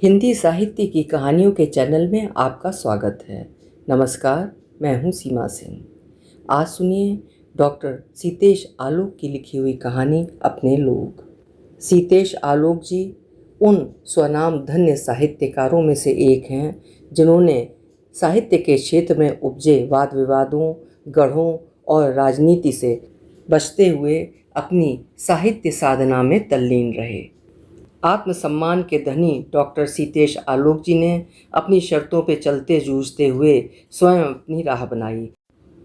हिंदी साहित्य की कहानियों के चैनल में आपका स्वागत है। नमस्कार, मैं हूं सीमा सिंह। आज सुनिए डॉक्टर सीतेश आलोक की लिखी हुई कहानी अपने लोग। सीतेश आलोक जी उन स्वनाम धन्य साहित्यकारों में से एक हैं जिन्होंने साहित्य के क्षेत्र में उपजे वाद विवादों, गढ़ों और राजनीति से बचते हुए अपनी साहित्य साधना में तल्लीन रहे। आत्मसम्मान के धनी डॉक्टर सीतेश आलोक जी ने अपनी शर्तों पे चलते जूझते हुए स्वयं अपनी राह बनाई।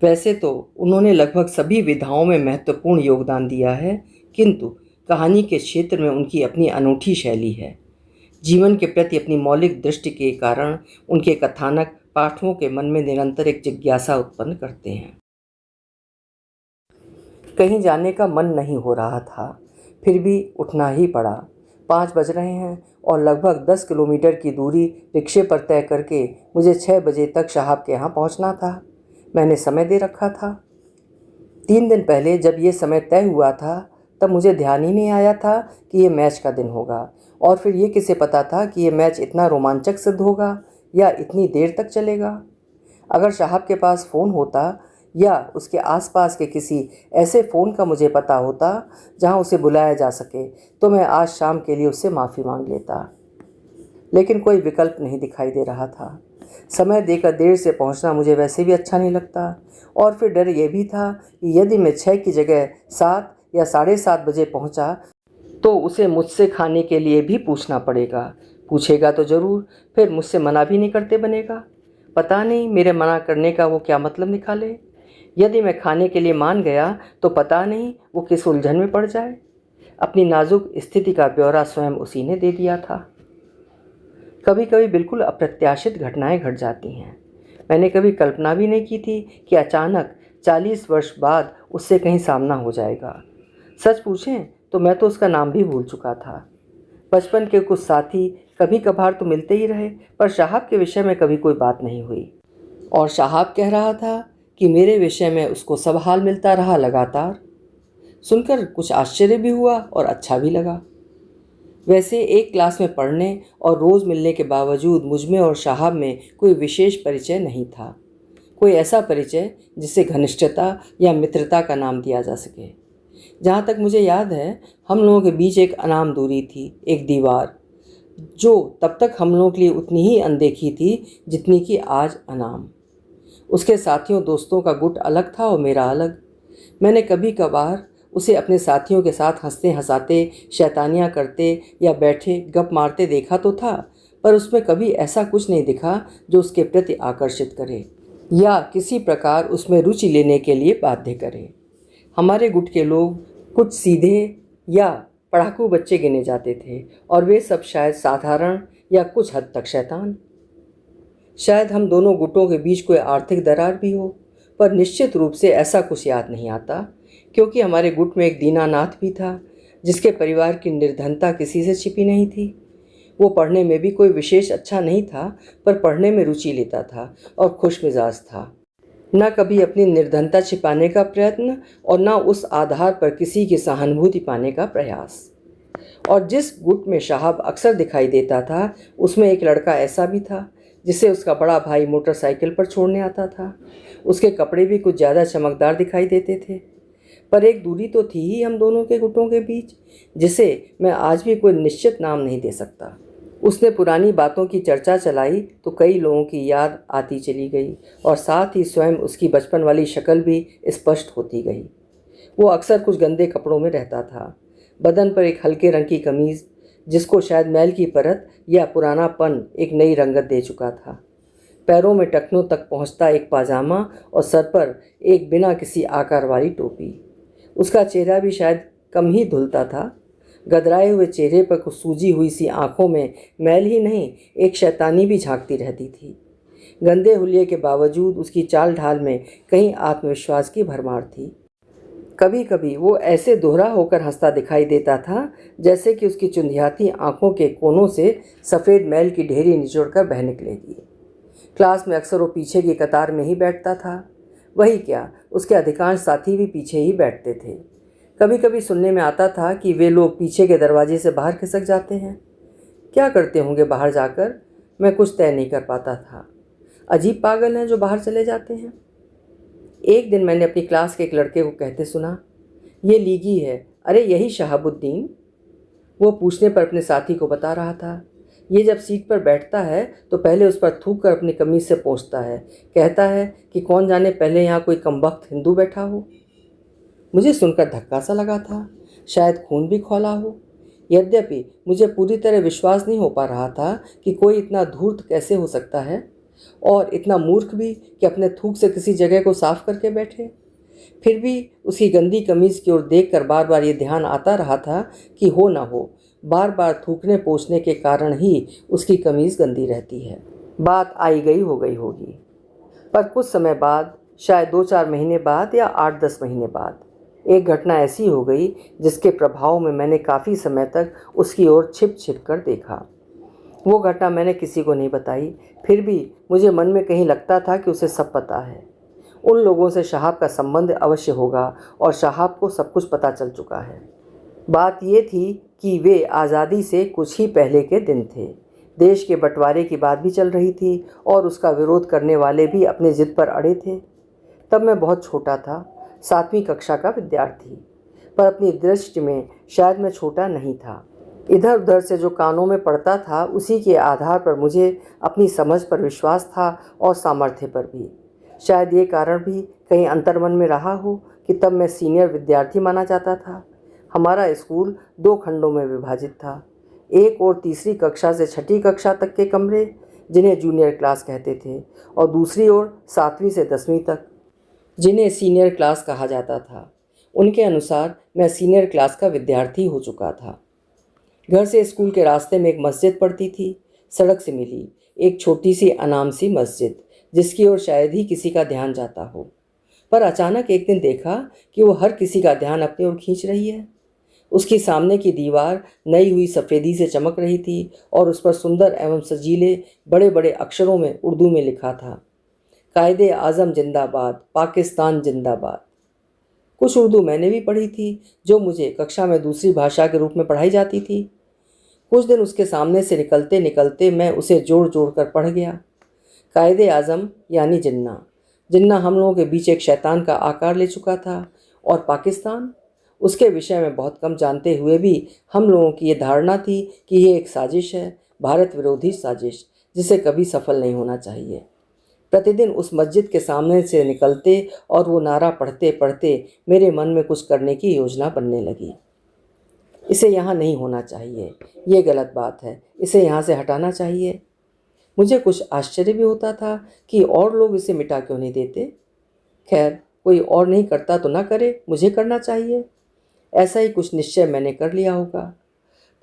वैसे तो उन्होंने लगभग सभी विधाओं में महत्वपूर्ण योगदान दिया है, किंतु कहानी के क्षेत्र में उनकी अपनी अनूठी शैली है। जीवन के प्रति अपनी मौलिक दृष्टि के कारण उनके कथानक पाठकों के मन में निरंतर एक जिज्ञासा उत्पन्न करते हैं। कहीं जाने का मन नहीं हो रहा था, फिर भी उठना ही पड़ा। 5 बज रहे हैं और लगभग 10 किलोमीटर की दूरी रिक्शे पर तय करके मुझे 6 बजे तक साहब के यहाँ पहुँचना था। मैंने समय दे रखा था। 3 दिन पहले जब ये समय तय हुआ था तब मुझे ध्यान ही नहीं आया था कि ये मैच का दिन होगा, और फिर ये किसे पता था कि ये मैच इतना रोमांचक सिद्ध होगा या इतनी देर तक चलेगा। अगर साहब के पास फ़ोन होता या उसके आसपास के किसी ऐसे फ़ोन का मुझे पता होता जहां उसे बुलाया जा सके तो मैं आज शाम के लिए उससे माफ़ी मांग लेता, लेकिन कोई विकल्प नहीं दिखाई दे रहा था। समय देकर देर से पहुंचना मुझे वैसे भी अच्छा नहीं लगता, और फिर डर यह भी था कि यदि मैं 6 की जगह 7 या 7:30 बजे पहुंचा तो उसे मुझसे खाने के लिए भी पूछना पड़ेगा। पूछेगा तो ज़रूर, फिर मुझसे मना भी नहीं करते बनेगा। पता नहीं मेरे मना करने का वो क्या मतलब निकाले। यदि मैं खाने के लिए मान गया तो पता नहीं वो किस उलझन में पड़ जाए। अपनी नाजुक स्थिति का ब्यौरा स्वयं उसी ने दे दिया था। कभी कभी बिल्कुल अप्रत्याशित घटनाएं घट जाती हैं। मैंने कभी कल्पना भी नहीं की थी कि अचानक 40 वर्ष बाद उससे कहीं सामना हो जाएगा। सच पूछें तो मैं तो उसका नाम भी भूल चुका था। बचपन के कुछ साथी कभी कभार तो मिलते ही रहे, पर साहब के विषय में कभी कोई बात नहीं हुई। और साहब कह रहा था कि मेरे विषय में उसको सब हाल मिलता रहा लगातार। सुनकर कुछ आश्चर्य भी हुआ और अच्छा भी लगा। वैसे एक क्लास में पढ़ने और रोज़ मिलने के बावजूद मुझमें और साहब में कोई विशेष परिचय नहीं था, कोई ऐसा परिचय जिसे घनिष्ठता या मित्रता का नाम दिया जा सके। जहाँ तक मुझे याद है, हम लोगों के बीच एक अनाम दूरी थी, एक दीवार, जो तब तक हम लोगों के लिए उतनी ही अनदेखी थी जितनी कि आज अनाम। उसके साथियों दोस्तों का गुट अलग था और मेरा अलग। मैंने कभी कभार उसे अपने साथियों के साथ हंसते हंसाते, शैतानियाँ करते या बैठे गप मारते देखा तो था, पर उसमें कभी ऐसा कुछ नहीं दिखा जो उसके प्रति आकर्षित करे या किसी प्रकार उसमें रुचि लेने के लिए बाध्य करे। हमारे गुट के लोग कुछ सीधे या पढ़ाकू बच्चे गिने जाते थे, और वे सब शायद साधारण या कुछ हद तक शैतान। शायद हम दोनों गुटों के बीच कोई आर्थिक दरार भी हो, पर निश्चित रूप से ऐसा कुछ याद नहीं आता, क्योंकि हमारे गुट में एक दीनानाथ भी था जिसके परिवार की निर्धनता किसी से छिपी नहीं थी। वो पढ़ने में भी कोई विशेष अच्छा नहीं था, पर पढ़ने में रुचि लेता था और खुश मिजाज था। न कभी अपनी निर्धनता छिपाने का प्रयत्न और न उस आधार पर किसी की सहानुभूति पाने का प्रयास। और जिस गुट में साहब अक्सर दिखाई देता था उसमें एक लड़का ऐसा भी था जिसे उसका बड़ा भाई मोटरसाइकिल पर छोड़ने आता था। उसके कपड़े भी कुछ ज़्यादा चमकदार दिखाई देते थे, पर एक दूरी तो थी ही हम दोनों के गुटों के बीच, जिसे मैं आज भी कोई निश्चित नाम नहीं दे सकता। उसने पुरानी बातों की चर्चा चलाई तो कई लोगों की याद आती चली गई, और साथ ही स्वयं उसकी बचपन वाली शक्ल भी स्पष्ट होती गई। वो अक्सर कुछ गंदे कपड़ों में रहता था। बदन पर एक हल्के रंग की कमीज़, जिसको शायद मैल की परत या पुरानापन एक नई रंगत दे चुका था। पैरों में टखनों तक पहुंचता एक पाजामा और सर पर एक बिना किसी आकार वाली टोपी। उसका चेहरा भी शायद कम ही धुलता था। गदराए हुए चेहरे पर कुछ सूजी हुई सी आंखों में मैल ही नहीं, एक शैतानी भी झांकती रहती थी। गंदे हुलिये के बावजूद उसकी चाल ढाल में कहीं आत्मविश्वास की भरमार थी। कभी कभी वो ऐसे दोहरा होकर हंसता दिखाई देता था जैसे कि उसकी चुंधियाती आंखों के कोनों से सफ़ेद मैल की ढेरी निचोड़कर बह निकलेगी। क्लास में अक्सर वो पीछे की कतार में ही बैठता था। वही क्या, उसके अधिकांश साथी भी पीछे ही बैठते थे। कभी कभी सुनने में आता था कि वे लोग पीछे के दरवाजे से बाहर खिसक जाते हैं। क्या करते होंगे बाहर जाकर, मैं कुछ तय नहीं कर पाता था। अजीब पागल हैं जो बाहर चले जाते हैं। एक दिन मैंने अपनी क्लास के एक लड़के को कहते सुना, ये लीगी है, अरे यही शहाबुद्दीन। वो पूछने पर अपने साथी को बता रहा था, ये जब सीट पर बैठता है तो पहले उस पर थूक कर अपनी कमीज से पोंछता है, कहता है कि कौन जाने पहले यहाँ कोई कमबख्त हिंदू बैठा हो। मुझे सुनकर धक्का सा लगा था, शायद खून भी खौला हो। यद्यपि मुझे पूरी तरह विश्वास नहीं हो पा रहा था कि कोई इतना धूर्त कैसे हो सकता है और इतना मूर्ख भी कि अपने थूक से किसी जगह को साफ करके बैठे। फिर भी उसकी गंदी कमीज की ओर देखकर बार बार ये ध्यान आता रहा था कि हो ना हो बार बार थूकने पोंछने के कारण ही उसकी कमीज गंदी रहती है। बात आई गई हो गई होगी। पर कुछ समय बाद, शायद 2-4 महीने बाद या 8-10 महीने बाद, एक घटना ऐसी हो गई जिसके प्रभाव में मैंने काफ़ी समय तक उसकी ओर छिप छिप कर देखा। वो घटना मैंने किसी को नहीं बताई, फिर भी मुझे मन में कहीं लगता था कि उसे सब पता है। उन लोगों से शहाब का संबंध अवश्य होगा और शहाब को सब कुछ पता चल चुका है। बात ये थी कि वे आज़ादी से कुछ ही पहले के दिन थे। देश के बंटवारे की बात भी चल रही थी और उसका विरोध करने वाले भी अपने जिद पर अड़े थे। तब मैं बहुत छोटा था, 7वीं कक्षा का विद्यार्थी, पर अपनी दृष्टि में शायद मैं छोटा नहीं था। इधर उधर से जो कानों में पड़ता था उसी के आधार पर मुझे अपनी समझ पर विश्वास था और सामर्थ्य पर भी। शायद ये कारण भी कहीं अंतर्मन में रहा हो कि तब मैं सीनियर विद्यार्थी माना जाता था। हमारा स्कूल 2 खंडों में विभाजित था। एक और तीसरी कक्षा से 6ठी कक्षा तक के कमरे, जिन्हें जूनियर क्लास कहते थे, और दूसरी ओर 7वीं से 10वीं तक, जिन्हें सीनियर क्लास कहा जाता था। उनके अनुसार मैं सीनियर क्लास का विद्यार्थी हो चुका था। घर से स्कूल के रास्ते में एक मस्जिद पड़ती थी। सड़क से मिली एक छोटी सी अनाम सी मस्जिद, जिसकी ओर शायद ही किसी का ध्यान जाता हो। पर अचानक एक दिन देखा कि वो हर किसी का ध्यान अपनी ओर खींच रही है। उसकी सामने की दीवार नई हुई सफ़ेदी से चमक रही थी और उस पर सुंदर एवं सजीले बड़े बड़े अक्षरों में उर्दू में लिखा था, कायदे आज़म जिंदाबाद, पाकिस्तान जिंदाबाद। कुछ उर्दू मैंने भी पढ़ी थी, जो मुझे कक्षा में दूसरी भाषा के रूप में पढ़ाई जाती थी। कुछ दिन उसके सामने से निकलते निकलते मैं उसे जोड़ जोड़ कर पढ़ गया। कायदे आज़म यानी जिन्ना। जिन्ना हम लोगों के बीच एक शैतान का आकार ले चुका था, और पाकिस्तान, उसके विषय में बहुत कम जानते हुए भी हम लोगों की ये धारणा थी कि ये एक साजिश है, भारत विरोधी साजिश, जिसे कभी सफल नहीं होना चाहिए। प्रतिदिन उस मस्जिद के सामने से निकलते और वो नारा पढ़ते पढ़ते मेरे मन में कुछ करने की योजना बनने लगी। इसे यहाँ नहीं होना चाहिए, ये गलत बात है, इसे यहाँ से हटाना चाहिए। मुझे कुछ आश्चर्य भी होता था कि और लोग इसे मिटा क्यों नहीं देते। खैर, कोई और नहीं करता तो ना करे, मुझे करना चाहिए। ऐसा ही कुछ निश्चय मैंने कर लिया होगा।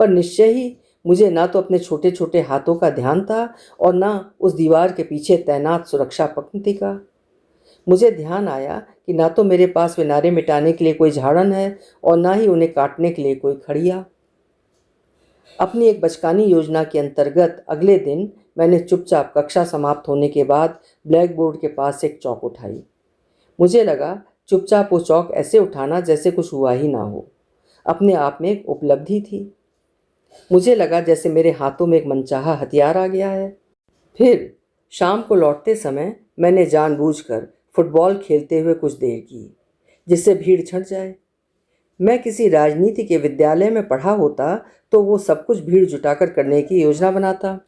पर निश्चय ही मुझे ना तो अपने छोटे छोटे हाथों का ध्यान था और ना उस दीवार के पीछे तैनात सुरक्षा पंक्ति का। मुझे ध्यान आया कि ना तो मेरे पास वे नारे मिटाने के लिए कोई झाड़न है और ना ही उन्हें काटने के लिए कोई खड़िया। अपनी एक बचकानी योजना के अंतर्गत अगले दिन मैंने चुपचाप कक्षा समाप्त होने के बाद ब्लैक बोर्ड के पास से एक चौक उठाई। मुझे लगा चुपचाप वो चौक ऐसे उठाना जैसे कुछ हुआ ही ना हो, अपने आप में एक उपलब्धि थी। मुझे लगा जैसे मेरे हाथों में एक मनचाहा हथियार आ गया है। फिर शाम को लौटते समय मैंने जानबूझकर फुटबॉल खेलते हुए कुछ देर की, जिससे भीड़ छंट जाए। मैं किसी राजनीति के विद्यालय में पढ़ा होता तो वो सब कुछ भीड़ जुटाकर करने की योजना बनाता,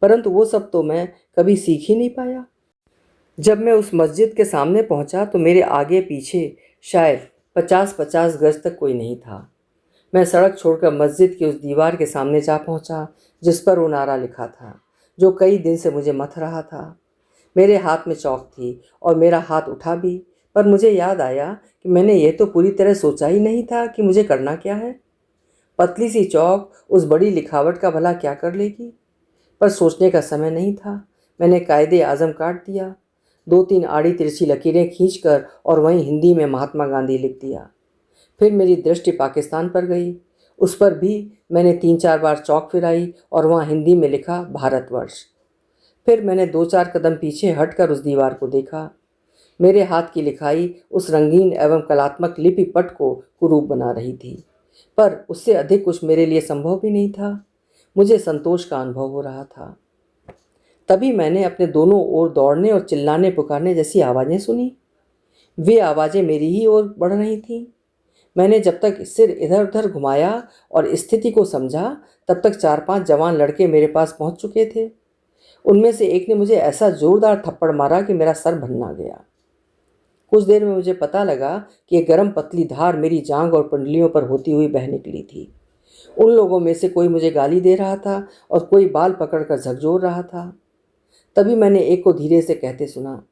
परंतु वो सब तो मैं कभी सीख ही नहीं पाया। जब मैं उस मस्जिद के सामने पहुंचा तो मेरे आगे पीछे शायद 50-50 गज तक कोई नहीं था। मैं सड़क छोड़कर मस्जिद की उस दीवार के सामने जा पहुंचा जिस पर वो नारा लिखा था, जो कई दिन से मुझे मथ रहा था। मेरे हाथ में चौक थी और मेरा हाथ उठा भी, पर मुझे याद आया कि मैंने ये तो पूरी तरह सोचा ही नहीं था कि मुझे करना क्या है। पतली सी चौक उस बड़ी लिखावट का भला क्या कर लेगी? पर सोचने का समय नहीं था। मैंने कायदे आज़म काट दिया, 2-3 आड़ी तिरछी लकीरें खींचकर, और वहीं हिंदी में महात्मा गांधी लिख दिया। फिर मेरी दृष्टि पाकिस्तान पर गई। उस पर भी मैंने 3-4 बार चौक फिराई और वहाँ हिंदी में लिखा भारतवर्ष। फिर मैंने 2-4 कदम पीछे हटकर उस दीवार को देखा। मेरे हाथ की लिखाई उस रंगीन एवं कलात्मक लिपि पट को कुरूप बना रही थी, पर उससे अधिक कुछ मेरे लिए संभव भी नहीं था। मुझे संतोष का अनुभव हो रहा था। तभी मैंने अपने दोनों ओर दौड़ने और चिल्लाने पुकारने जैसी आवाज़ें सुनी। वे आवाज़ें मेरी ही ओर बढ़ रही थीं। मैंने जब तक सिर इधर उधर घुमाया और स्थिति को समझा, तब तक 4-5 जवान लड़के मेरे पास पहुंच चुके थे। उनमें से एक ने मुझे ऐसा जोरदार थप्पड़ मारा कि मेरा सर भन्ना गया। कुछ देर में मुझे पता लगा कि एक गर्म पतली धार मेरी जांघ और कुंडलियों पर होती हुई बह निकली थी। उन लोगों में से कोई मुझे गाली दे रहा था और कोई बाल पकड़कर झकझोर रहा था। तभी मैंने एक को धीरे से कहते सुना,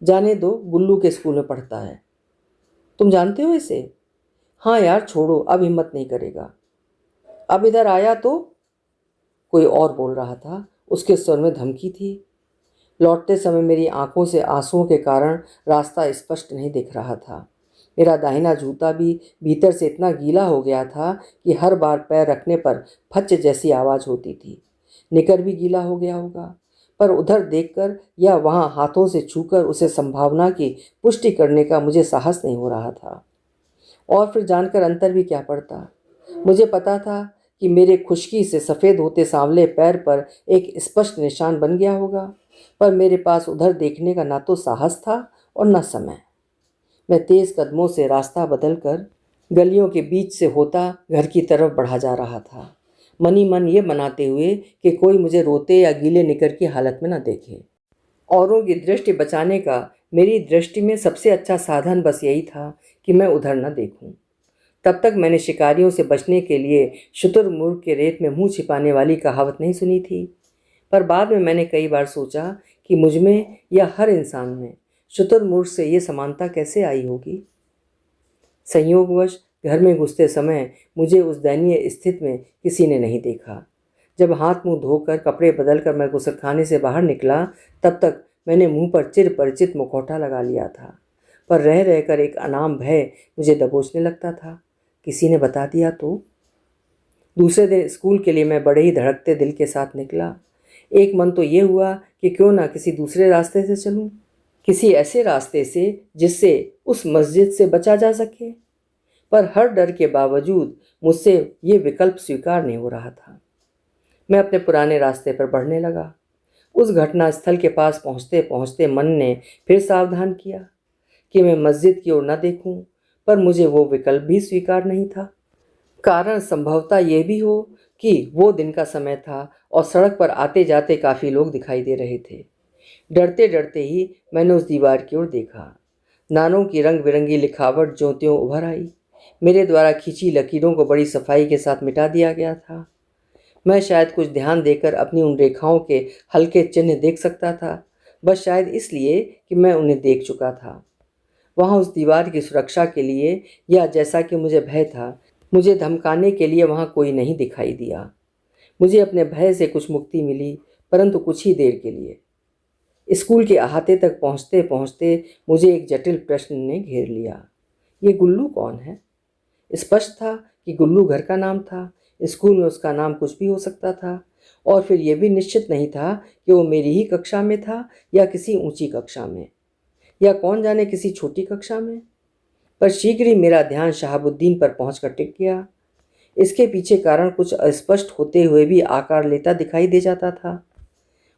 जाने दो, गुल्लू के स्कूल में पढ़ता है। तुम जानते हो इसे? हाँ यार छोड़ो, अब हिम्मत नहीं करेगा। अब इधर आया तो? कोई और बोल रहा था। उसके स्वर में धमकी थी। लौटते समय मेरी आंखों से आंसुओं के कारण रास्ता स्पष्ट नहीं दिख रहा था। मेरा दाहिना जूता भी भीतर से इतना गीला हो गया था कि हर बार पैर रखने पर फच जैसी आवाज़ होती थी। निकर भी गीला हो गया होगा, पर उधर देखकर या वहाँ हाथों से छूकर उसे संभावना की पुष्टि करने का मुझे साहस नहीं हो रहा था। और फिर जानकर अंतर भी क्या पड़ता। मुझे पता था कि मेरे खुश्की से सफ़ेद होते सांवले पैर पर एक स्पष्ट निशान बन गया होगा, पर मेरे पास उधर देखने का ना तो साहस था और न समय। मैं तेज़ कदमों से रास्ता बदलकर गलियों के बीच से होता घर की तरफ बढ़ा जा रहा था, मनी मन ये मनाते हुए कि कोई मुझे रोते या गीले निकर की हालत में न देखे। औरों की दृष्टि बचाने का मेरी दृष्टि में सबसे अच्छा साधन बस यही था कि मैं उधर न देखूं। तब तक मैंने शिकारियों से बचने के लिए शुतुरमुर्ग के रेत में मुंह छिपाने वाली कहावत नहीं सुनी थी, पर बाद में मैंने कई बार सोचा कि मुझ में या हर इंसान में शुतुरमुर्ग से ये समानता कैसे आई होगी। संयोगवश घर में घुसते समय मुझे उस दयनीय स्थिति में किसी ने नहीं देखा। जब हाथ मुंह धोकर कपड़े बदलकर मैं गुसलखाने से बाहर निकला, तब तक मैंने मुंह पर चिर परिचित मुखौटा लगा लिया था, पर रह रहकर एक अनाम भय मुझे दबोचने लगता था। किसी ने बता दिया तो? दूसरे दिन स्कूल के लिए मैं बड़े ही धड़कते दिल के साथ निकला। एक मन तो ये हुआ कि क्यों ना किसी दूसरे रास्ते से चलूं, किसी ऐसे रास्ते से जिससे उस मस्जिद से बचा जा सके, पर हर डर के बावजूद मुझसे ये विकल्प स्वीकार नहीं हो रहा था। मैं अपने पुराने रास्ते पर बढ़ने लगा। उस घटना स्थल के पास पहुँचते पहुँचते मन ने फिर सावधान किया कि मैं मस्जिद की ओर न देखूं, पर मुझे वो विकल्प भी स्वीकार नहीं था। कारण संभवतः ये भी हो कि वो दिन का समय था और सड़क पर आते जाते काफ़ी लोग दिखाई दे रहे थे। डरते डरते ही मैंने उस दीवार की ओर देखा। नानों की रंग बिरंगी लिखावट ज्योतियों उभर आई। मेरे द्वारा खींची लकीरों को बड़ी सफाई के साथ मिटा दिया गया था। मैं शायद कुछ ध्यान देकर अपनी उन रेखाओं के हल्के चिन्ह देख सकता था, बस शायद इसलिए कि मैं उन्हें देख चुका था। वहाँ उस दीवार की सुरक्षा के लिए या जैसा कि मुझे भय था, मुझे धमकाने के लिए वहाँ कोई नहीं दिखाई दिया। मुझे अपने भय से कुछ मुक्ति मिली, परंतु कुछ ही देर के लिए। स्कूल के अहाते तक पहुँचते पहुँचते मुझे एक जटिल प्रश्न ने घेर लिया। ये गुल्लू कौन है? स्पष्ट था कि गुल्लू घर का नाम था। स्कूल में उसका नाम कुछ भी हो सकता था, और फिर यह भी निश्चित नहीं था कि वो मेरी ही कक्षा में था या किसी ऊंची कक्षा में, या कौन जाने किसी छोटी कक्षा में। पर शीघ्र ही मेरा ध्यान शहाबुद्दीन पर पहुंचकर टिक गया। इसके पीछे कारण कुछ अस्पष्ट होते हुए भी आकार लेता दिखाई दे जाता था।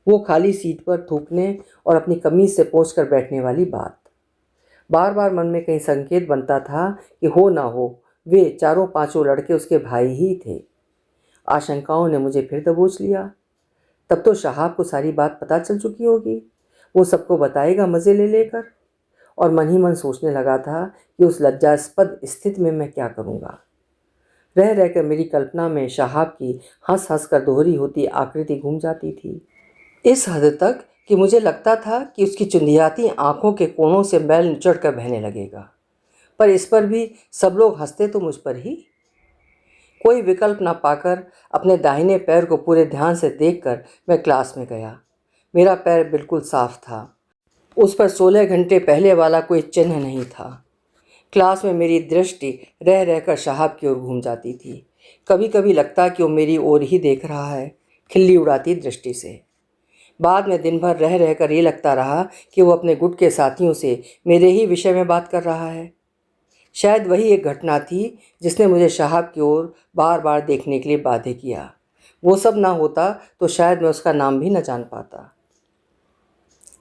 वो खाली सीट पर थूकने और अपनी कमीज से पोंछकर बैठने वाली बात। बार बार मन में कहीं संकेत बनता था कि हो ना हो वे चारों पांचों लड़के उसके भाई ही थे। आशंकाओं ने मुझे फिर दबोच लिया। तब तो शहाब को सारी बात पता चल चुकी होगी। वो सबको बताएगा मज़े ले लेकर। और मन ही मन सोचने लगा था कि उस लज्जास्पद स्थिति में मैं क्या करूँगा। रह रहकर मेरी कल्पना में शहाब की हंस हंस कर दोहरी होती आकृति घूम जाती थी, इस हद तक कि मुझे लगता था कि उसकी चुंधियाती आंखों के कोनों से मैल निचड़ कर बहने लगेगा। पर इस पर भी सब लोग हंसते तो मुझ पर ही। कोई विकल्प ना पाकर अपने दाहिने पैर को पूरे ध्यान से देखकर मैं क्लास में गया। मेरा पैर बिल्कुल साफ था। उस पर 16 घंटे पहले वाला कोई चिन्ह नहीं था। क्लास में मेरी दृष्टि रह रहकर शहाब की ओर घूम जाती थी। कभी कभी लगता कि वो मेरी ओर ही देख रहा है, खिल्ली उड़ाती दृष्टि से। बाद में दिन भर रह रहकर ये लगता रहा कि वो अपने गुट के साथियों से मेरे ही विषय में बात कर रहा है। शायद वही एक घटना थी जिसने मुझे शहाब की ओर बार बार देखने के लिए बाध्य किया। वो सब ना होता तो शायद मैं उसका नाम भी न जान पाता।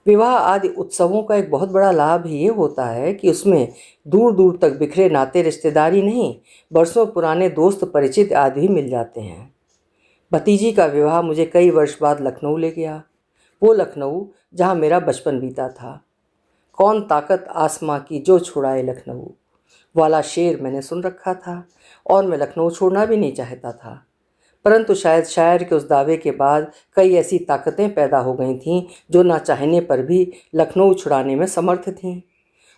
विवाह आदि उत्सवों का एक बहुत बड़ा लाभ ये होता है कि उसमें दूर दूर तक बिखरे नाते रिश्तेदारी नहीं, बरसों पुराने दोस्त परिचित आदि भी मिल जाते हैं। भतीजी का विवाह मुझे कई वर्ष बाद लखनऊ ले गया, वो लखनऊ जहाँ मेरा बचपन बीता था। कौन ताकत आसमां की जो छुड़ाए लखनऊ वाला शेर मैंने सुन रखा था और मैं लखनऊ छोड़ना भी नहीं चाहता था, परंतु शायद शायर के उस दावे के बाद कई ऐसी ताकतें पैदा हो गई थीं जो ना चाहने पर भी लखनऊ छुड़ाने में समर्थ थीं।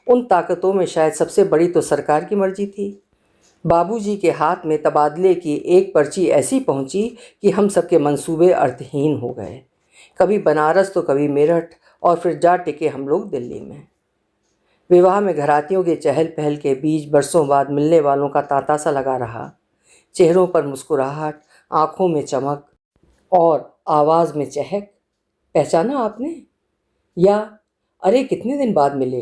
उन ताकतों में शायद सबसे बड़ी तो सरकार की मर्जी थी। बाबूजी के हाथ में तबादले की एक पर्ची ऐसी पहुंची कि हम सबके मंसूबे अर्थहीन हो गए। कभी बनारस तो कभी मेरठ, और फिर जा टिके हम लोग दिल्ली में। विवाह में घरातियों के चहल पहल के बीच बरसों बाद मिलने वालों का तांता सा लगा रहा। चेहरों पर मुस्कुराहट, आंखों में चमक और आवाज़ में चहक। पहचाना आपने? या अरे कितने दिन बाद मिले।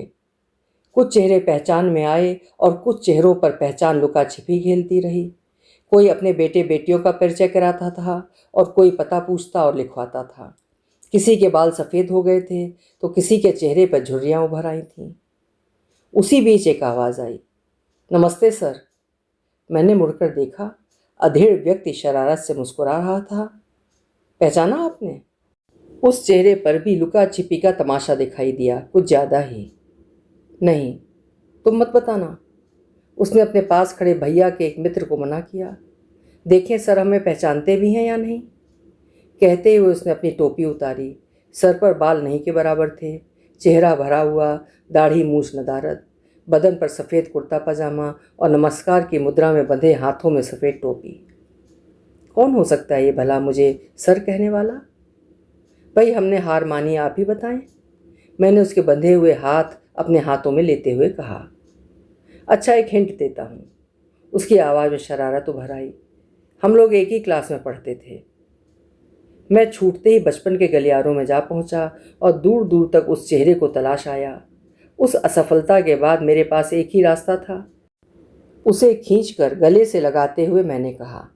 कुछ चेहरे पहचान में आए और कुछ चेहरों पर पहचान लुका छिपी खेलती रही। कोई अपने बेटे बेटियों का परिचय कराता था और कोई पता पूछता और लिखवाता था। किसी के बाल सफ़ेद हो गए थे तो किसी के चेहरे पर झुर्रियाँ उभर आई थीं। उसी बीच एक आवाज़ आई, नमस्ते सर। मैंने मुड़कर देखा, अधेड़ व्यक्ति शरारत से मुस्कुरा रहा था। पहचाना आपने? उस चेहरे पर भी लुका छिपी का तमाशा दिखाई दिया, कुछ ज़्यादा ही। नहीं, तुम मत बताना। उसने अपने पास खड़े भैया के एक मित्र को मना किया। देखें सर, हमें पहचानते भी हैं या नहीं। कहते हुए उसने अपनी टोपी उतारी। सर पर बाल नहीं के बराबर थे, चेहरा भरा हुआ, दाढ़ी मूछ नदारद, बदन पर सफ़ेद कुर्ता पजामा और नमस्कार की मुद्रा में बंधे हाथों में सफ़ेद टोपी। कौन हो सकता है ये भला मुझे सर कहने वाला? भाई हमने हार मानी, आप ही बताएं। मैंने उसके बंधे हुए हाथ अपने हाथों में लेते हुए कहा। अच्छा, एक हिंट देता हूँ। उसकी आवाज़ में शरारत उभर आई। हम लोग एक ही क्लास में पढ़ते थे। मैं छूटते ही बचपन के गलियारों में जा पहुंचा और दूर दूर तक उस चेहरे को तलाश आया। उस असफलता के बाद मेरे पास एक ही रास्ता था। उसे खींचकर गले से लगाते हुए मैंने कहा,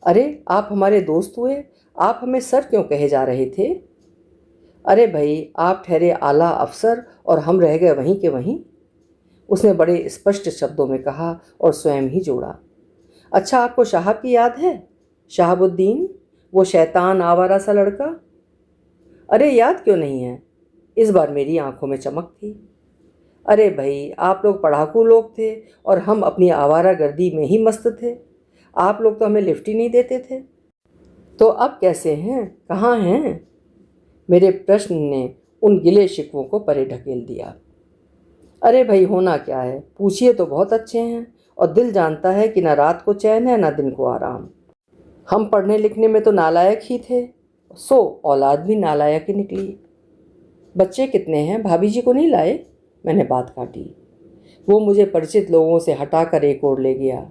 अरे आप हमारे दोस्त हुए, आप हमें सर क्यों कहे जा रहे थे? अरे भाई, आप ठहरे आला अफसर और हम रह गए वहीं के वहीं। उसने बड़े स्पष्ट शब्दों में कहा और स्वयं ही जोड़ा, अच्छा आपको साहब की याद है? शहाबुद्दीन, वो शैतान आवारा सा लड़का। अरे याद क्यों नहीं है? इस बार मेरी आंखों में चमक थी। अरे भाई, आप लोग पढ़ाकू लोग थे और हम अपनी आवारागर्दी में ही मस्त थे। आप लोग तो हमें लिफ्ट ही नहीं देते थे। तो अब कैसे हैं, कहाँ हैं? मेरे प्रश्न ने उन गिले शिकवों को परे ढकेल दिया। अरे भाई, होना क्या है, पूछिए तो बहुत अच्छे हैं और दिल जानता है कि ना रात को चैन है ना दिन को आराम। हम पढ़ने लिखने में तो नालायक ही थे, सो औलाद भी नालायक ही निकली। बच्चे कितने हैं, भाभी जी को नहीं लाए? मैंने बात काटी। वो मुझे परिचित लोगों से हटाकर एक ओर ले गया।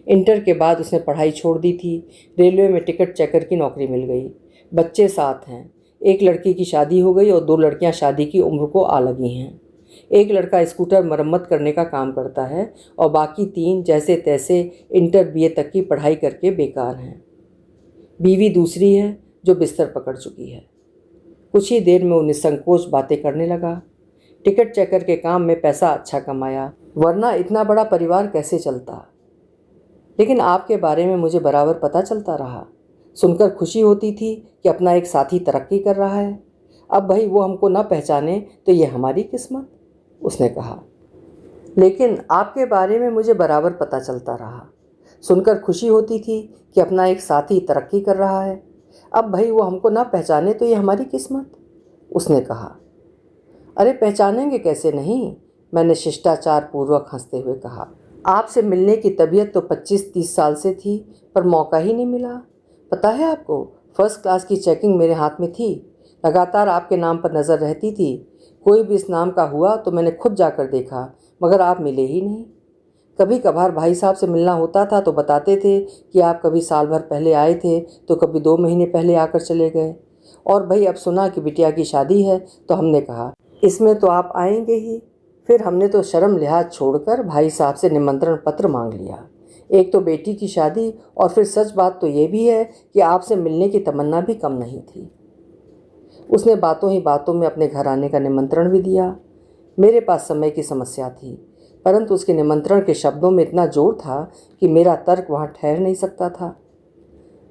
इंटर के बाद उसने पढ़ाई छोड़ दी थी। रेलवे में टिकट चेकर की नौकरी मिल गई। बच्चे 7 हैं। एक लड़की की शादी हो गई और 2 लड़कियां शादी की उम्र को आ लगी हैं। एक लड़का स्कूटर मरम्मत करने का काम करता है और बाकी 3 जैसे तैसे इंटर बीए तक की पढ़ाई करके बेकार हैं। बीवी दूसरी है जो बिस्तर पकड़ चुकी है। कुछ ही देर में वो निसंकोच बातें करने लगा। टिकट चेकर के काम में पैसा अच्छा कमाया, वरना इतना बड़ा परिवार कैसे चलता। लेकिन आपके बारे में मुझे बराबर पता चलता रहा। सुनकर खुशी होती थी कि अपना एक साथी तरक्की कर रहा है। अब भाई वो हमको ना पहचाने तो ये हमारी किस्मत, उसने कहा। लेकिन आपके बारे में मुझे बराबर पता चलता रहा। सुनकर खुशी होती थी कि अपना एक साथी तरक्की कर रहा है। अब भाई वो हमको ना पहचाने तो ये हमारी किस्मत, उसने कहा। अरे पहचानेंगे कैसे नहीं, मैंने शिष्टाचार पूर्वक हंसते हुए कहा। आपसे मिलने की तबीयत तो 25-30 साल से थी, पर मौका ही नहीं मिला। पता है आपको, फर्स्ट क्लास की चेकिंग मेरे हाथ में थी। लगातार आपके नाम पर नज़र रहती थी। कोई भी इस नाम का हुआ तो मैंने खुद जाकर देखा, मगर आप मिले ही नहीं। कभी कभार भाई साहब से मिलना होता था तो बताते थे कि आप कभी साल भर पहले आए थे तो कभी 2 महीने पहले आकर चले गए। और भाई अब सुना कि बिटिया की शादी है तो हमने कहा इसमें तो आप आएंगे ही। फिर हमने तो शर्म लिहाज छोड़कर भाई साहब से निमंत्रण पत्र मांग लिया। एक तो बेटी की शादी और फिर सच बात तो ये भी है कि आपसे मिलने की तमन्ना भी कम नहीं थी। उसने बातों ही बातों में अपने घर आने का निमंत्रण भी दिया। मेरे पास समय की समस्या थी, परंतु उसके निमंत्रण के शब्दों में इतना जोर था कि मेरा तर्क वहाँ ठहर नहीं सकता था।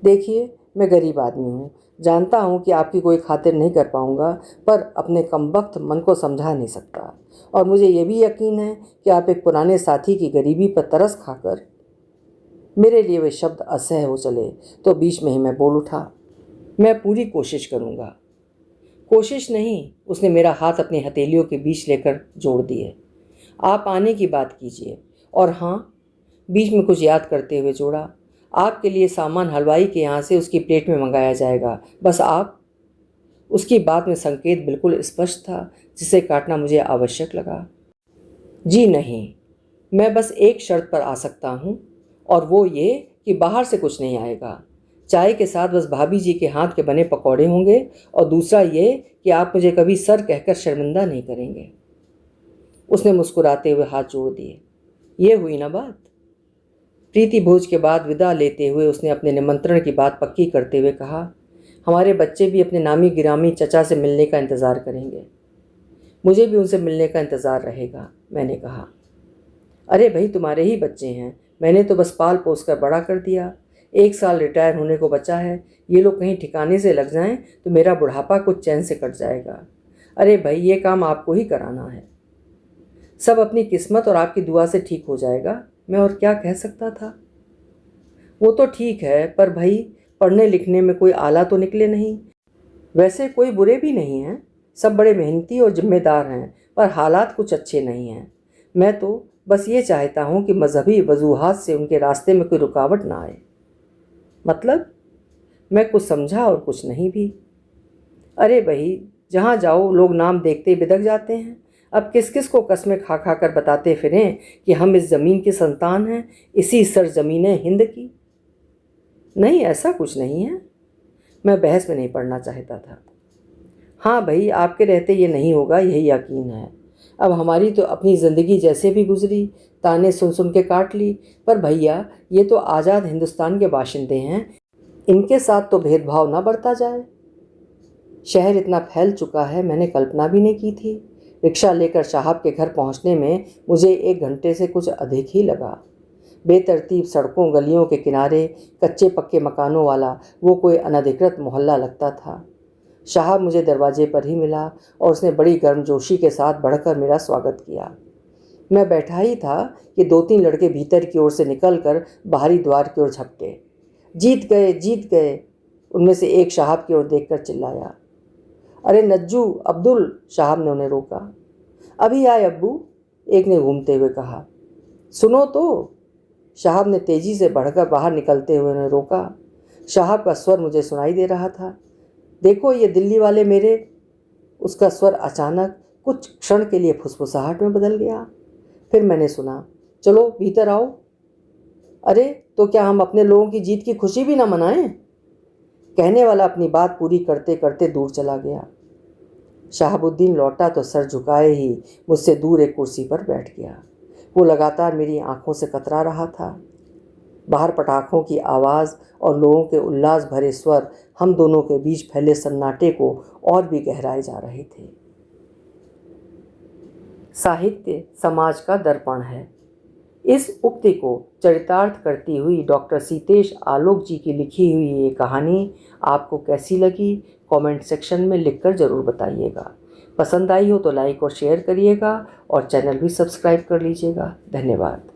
देखिए, मैं गरीब आदमी हूँ, जानता हूँ कि आपकी कोई खातिर नहीं कर पाऊँगा, पर अपने कमबख्त मन को समझा नहीं सकता। और मुझे ये भी यकीन है कि आप एक पुराने साथी की गरीबी पर तरस खाकर मेरे लिए वे शब्द असह्य हो चले तो बीच में ही मैं बोल उठा, मैं पूरी कोशिश करूँगा। कोशिश नहीं, उसने मेरा हाथ अपनी हथेलियों के बीच लेकर जोड़ दिए। आप आने की बात कीजिए। और हाँ, बीच में कुछ याद करते हुए जोड़ा, आपके लिए सामान हलवाई के यहाँ से उसकी प्लेट में मंगाया जाएगा, बस आप। उसकी बात में संकेत बिल्कुल स्पष्ट था, जिसे काटना मुझे आवश्यक लगा। जी नहीं, मैं बस एक शर्त पर आ सकता हूँ, और वो ये कि बाहर से कुछ नहीं आएगा। चाय के साथ बस भाभी जी के हाथ के बने पकौड़े होंगे, और दूसरा ये कि आप मुझे कभी सर कहकर शर्मिंदा नहीं करेंगे। उसने मुस्कुराते हुए हाथ जोड़ दिए। ये हुई ना बात। प्रीति भोज के बाद विदा लेते हुए उसने अपने निमंत्रण की बात पक्की करते हुए कहा, हमारे बच्चे भी अपने नामी गिरामी चचा से मिलने का इंतज़ार करेंगे। मुझे भी उनसे मिलने का इंतज़ार रहेगा, मैंने कहा। अरे भाई, तुम्हारे ही बच्चे हैं, मैंने तो बस पाल पोस कर बड़ा कर दिया। 1 साल रिटायर होने को बचा है। ये लोग कहीं ठिकाने से लग जाएं तो मेरा बुढ़ापा कुछ चैन से कट जाएगा। अरे भाई, ये काम आपको ही कराना है। सब अपनी किस्मत और आपकी दुआ से ठीक हो जाएगा, मैं और क्या कह सकता था। वो तो ठीक है, पर भाई पढ़ने लिखने में कोई आला तो निकले नहीं। वैसे कोई बुरे भी नहीं हैं, सब बड़े मेहनती और जिम्मेदार हैं, पर हालात कुछ अच्छे नहीं हैं। मैं तो बस ये चाहता हूँ कि मजहबी वजूहात से उनके रास्ते में कोई रुकावट ना आए। मतलब? मैं कुछ समझा और कुछ नहीं भी। अरे भाई, जहाँ जाओ लोग नाम देखते ही बिदक जाते हैं। अब किस किस को कस्में खा खा कर बताते फिरें कि हम इस ज़मीन की संतान हैं, इसी सरजमीन हिंद की। नहीं, ऐसा कुछ नहीं है। मैं बहस में नहीं पड़ना चाहता था। हाँ भाई, आपके रहते ये नहीं होगा, यही यकीन है। अब हमारी तो अपनी ज़िंदगी जैसे भी गुजरी, ताने सुन सुन के काट ली, पर भैया ये तो आज़ाद हिंदुस्तान के बाशिंदे हैं, इनके साथ तो भेदभाव ना बढ़ता जाए। शहर इतना फैल चुका है, मैंने कल्पना भी नहीं की थी। रिक्शा लेकर साहब के घर पहुंचने में मुझे 1 घंटे से कुछ अधिक ही लगा। बेतरतीब सड़कों गलियों के किनारे कच्चे पक्के मकानों वाला वो कोई अनधिकृत मोहल्ला लगता था। साहब मुझे दरवाजे पर ही मिला और उसने बड़ी गर्मजोशी के साथ बढ़कर मेरा स्वागत किया। मैं बैठा ही था कि 2-3 लड़के भीतर की ओर से निकलकर बाहरी द्वार की ओर झपटे। जीत गए, जीत गए, उनमें से एक साहब की ओर देखकर चिल्लाया। अरे नज्जू, अब्दुल, साहब ने उन्हें रोका। अभी आए अब्बू, एक ने घूमते हुए कहा। सुनो तो, साहब ने तेजी से बढ़कर बाहर निकलते हुए उन्हें रोका। साहब का स्वर मुझे सुनाई दे रहा था। देखो ये दिल्ली वाले मेरे। उसका स्वर अचानक कुछ क्षण के लिए फुसफुसाहट में बदल गया। फिर मैंने सुना, चलो भीतर आओ। अरे तो क्या हम अपने लोगों की जीत की खुशी भी ना मनाएं? कहने वाला अपनी बात पूरी करते करते दूर चला गया। शहाबुद्दीन लौटा तो सर झुकाए ही मुझसे दूर एक कुर्सी पर बैठ गया। वो लगातार मेरी आंखों से कतरा रहा था। बाहर पटाखों की आवाज़ और लोगों के उल्लास भरे स्वर हम दोनों के बीच फैले सन्नाटे को और भी गहराए जा रहे थे। साहित्य समाज का दर्पण है। इस उक्ति को चरितार्थ करती हुई डॉक्टर सीतेश आलोक जी की लिखी हुई ये कहानी आपको कैसी लगी, कमेंट सेक्शन में लिखकर ज़रूर बताइएगा। पसंद आई हो तो लाइक और शेयर करिएगा और चैनल भी सब्सक्राइब कर लीजिएगा। धन्यवाद।